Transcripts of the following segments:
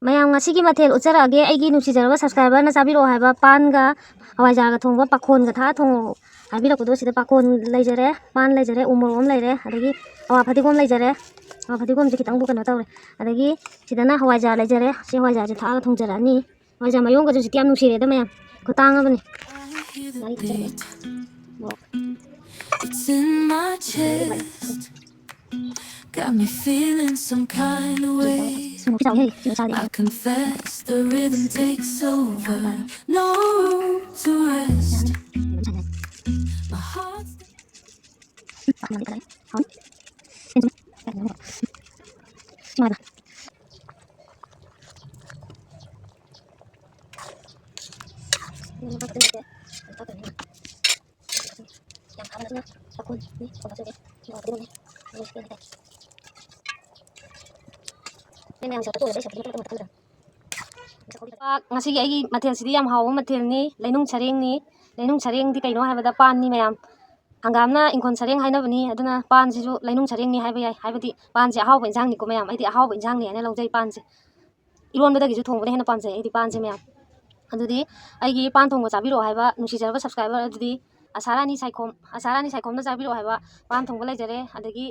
ꯃꯌꯥꯝ ꯉꯁꯤꯒꯤ ꯃꯊꯦꯜ ꯎꯠꯆꯔꯛꯑꯒꯦ ꯑꯩꯒꯤ ꯅꯨꯡꯁꯤꯖꯔꯕ ꯁꯕꯁꯀ꯭ꯔꯥꯏꯕꯔꯅ ꯆꯥꯕꯤꯔꯛꯑꯣ ꯍꯥꯏꯕ ꯄꯥꯟꯒ ꯍꯋꯥꯏꯖꯥꯔꯒ ꯊꯣꯡꯕ ꯄꯥꯈꯣꯟꯒ ꯊꯥꯛꯑ ꯊꯣꯡꯉꯣ ꯍꯥꯏꯕꯤꯔꯛꯄꯗꯣ ꯁꯤꯗ ꯄꯥꯈꯣꯟ ꯂꯩꯖꯔꯦ, ꯄꯥꯟ ꯂꯩꯖꯔꯦ, ꯎ ꯃꯣꯔꯣꯛ ꯑꯃ ꯂꯩꯔꯦ, ꯑꯗꯒꯤ ꯑꯋꯥ ꯐꯗꯤꯒꯣꯝ ꯂꯩꯖꯔꯦ. ꯑꯋꯥ ꯐꯗꯤꯒꯣꯝꯁꯦ ꯈꯤꯇꯪꯕꯨ ꯀꯩꯅꯣ ꯇꯧꯔꯦ. ꯑꯗꯒꯤ ꯁꯤꯗꯅ ꯍꯋꯥꯏꯖꯥꯔ ꯂꯩꯖꯔꯦ. ꯁꯤ ꯍꯋꯥꯏꯖꯥꯔꯁꯦ ꯊꯥꯛꯑꯒ ꯊꯣꯡꯖꯔꯛꯑꯅꯤ. ꯍꯋꯥꯏꯖꯥꯔ ꯃꯌꯣꯡꯒꯁꯨ ꯍꯧꯖꯤꯛꯇꯤ ꯌꯥꯝ ꯅꯨꯡꯁꯤꯔꯦꯗ ꯃꯌꯥꯝ. ꯈꯨꯇꯥꯡ ꯑꯃꯅꯤ. It's in my chest, got me feeling some kind of way. I confess the rhythm takes over, no room to rest. My heart's ngasi aigi mathel sidi yam hawo mathel ni leinung sareng di kaino haibada pan ni mayam hangamna ingkon sareng hainabani aduna pan sisu leinung sareng ni haiba yai haibadi pan se hawo injang ni ko mayam aidi hawo injang ni ane laujai pan se ironbada gi ju thongbada hena pamjai aidi pan se mayam adudi aigi pan thongba chabiro haiba nusijaraba subscriber adudi asarani saikhom na chabiro haiba pan thongba laijare adagi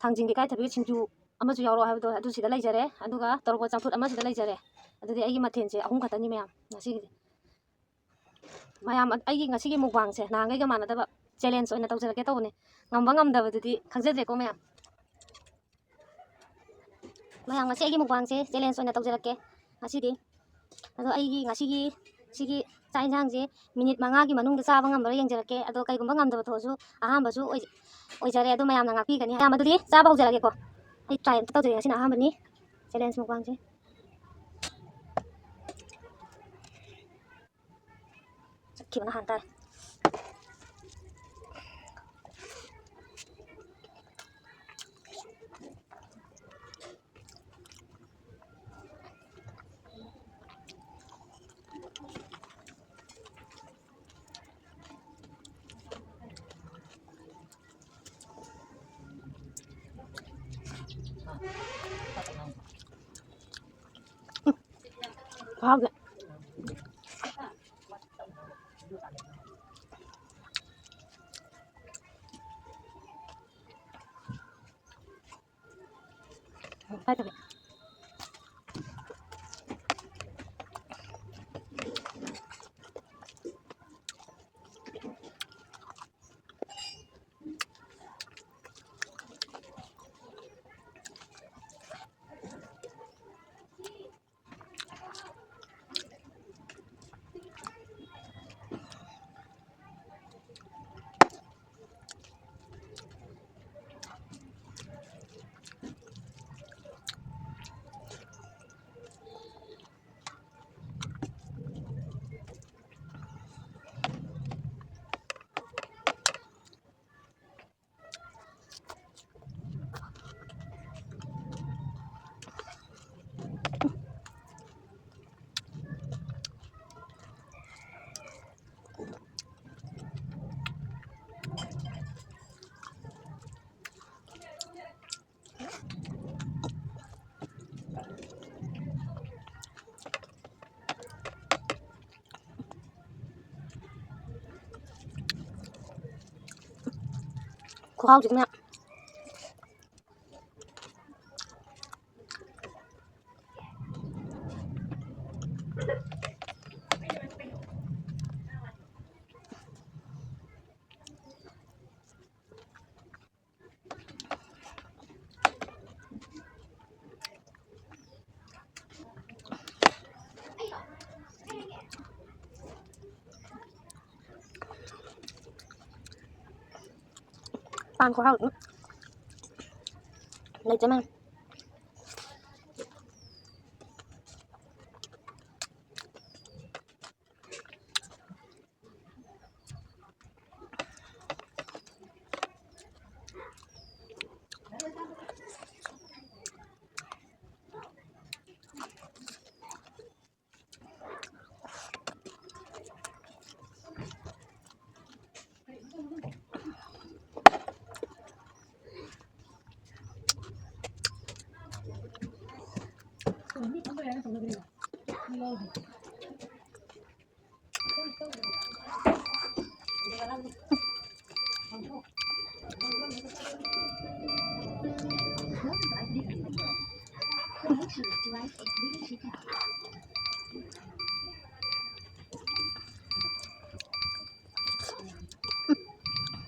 thangjing gi kai thabi singju amaju yawro haibado adu sida laijare aduga torbo champhut ama sida laijare adudi aigi mathen se ahum khatani mayam ngasi mayam aigi ngasi gi mukbang se nangai ga manadaba challenge oina tawjarake tawne ngamba ngamdabadudi khangjadre ko mayam ngasi aigi mukbang se challenge oina tawjarake ngasi di ado aigi ngasi gi sigi chai jang je minute 5 gi manung da chaba ngambara yengjarake ado kai gumba ngamdaba thosu ahamba su oijare ado mayam na ngapi gani mayam adudi chaba haujarage ko ai try tawjare ngasi na ahamba ni challenge mukbang se sakibana hantar Wow. Khao chứ mẹ pan khao chứ lấy cho mang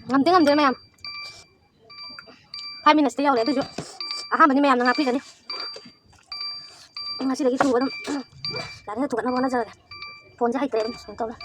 Ngam de ma'am 5 minutes yau le du aham ni ma'am na ngapi gani ngasi lagi tu adam la ne tu kan na jara phone ja hai tre so to la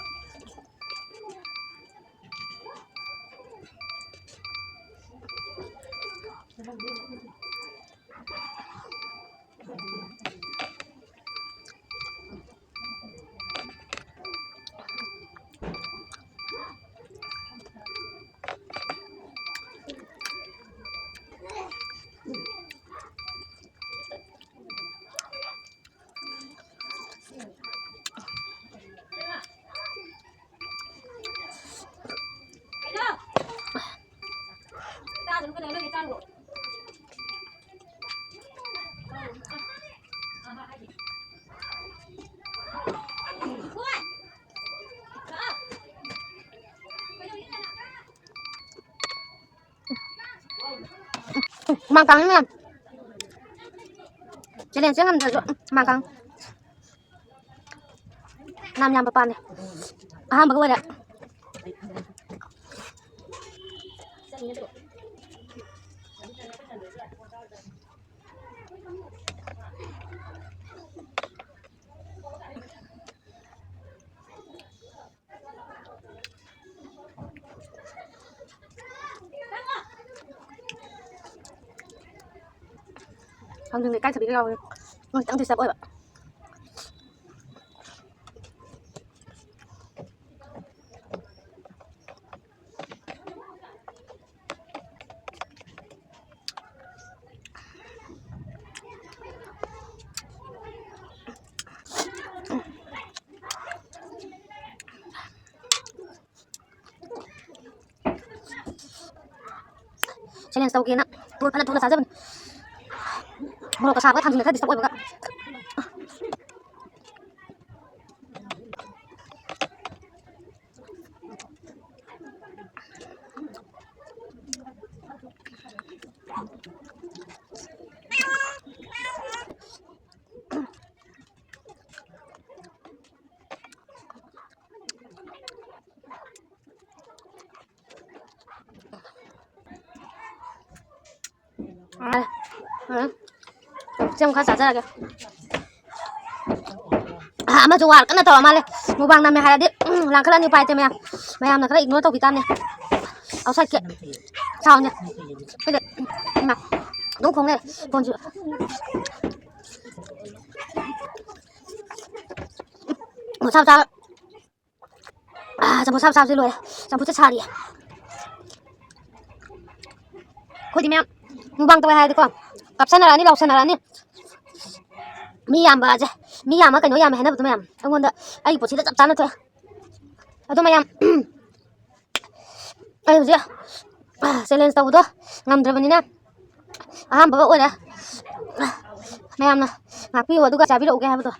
mang căng nha chỉ lên sẽ ngâm rồi mang căng nam nhằm papan này aham bagai ada không dừng cách thì bị cái rồi tăng thì sập ơi bạn cho nên sau kia nè tôi phải là sao chứ một cái sao cái thằng người khác thì sắp ơi bạn xem khá giả ra kìa mà chú cái này tỏ mà lên một vàng nằm này hay là điện làm cái là như bài thế mày làm là cái này nó tàu vitamin này áo sạch kiện sao nhỉ cái này mặc đúng không này còn chưa một sao sao một sao gì rồi chẳng một chất xa đi thôi thì mẹ một vàng tàu hay đi con cặp sân là đi lọc sân là đi mi yam ba je mi yam cái nói yam hay nó tụi mày ông con đó ai bộ chỉ là chậm chán thôi tụi mày ai gì sẽ lên tàu đó ngầm rồi nè aham bawa ôi đấy mày nè ngạc pi vào tôi cả video cái betul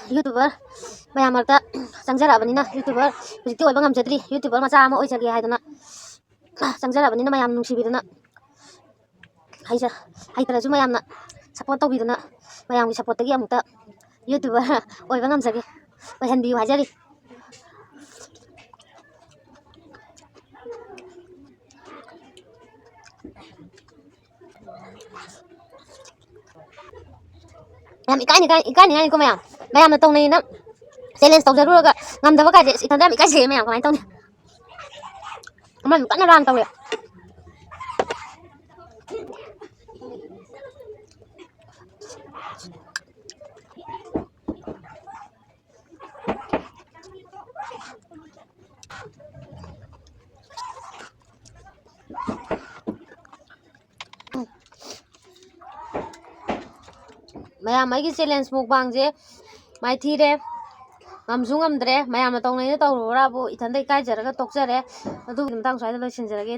YouTuber mày mà ta sang ra là nè YouTuber thì tôi bằng chết đi YouTuber mà ra mà ôi trời hay đó nè sang ra là nè mày nung xì bị đó nè hay là chúng mày nè support tao bị đó nè mày support cái một ta YouTuber ôi bằng chết đi mày hình view hay ra đi làm cái này có mày làm là tông này nó sẽ lên tàu rồi cả ngầm tàu cái gì thành ra bị cái gì mày của mày tông này mình cắt nó ra tàu này mày mấy cái challenge mukbang chứ mày thi đấy ngam dre mày mà tông này nó tàu ra bộ ít thằng đây cái giờ cái tóc giờ đấy tôi làm tao xoay tôi xin giờ cái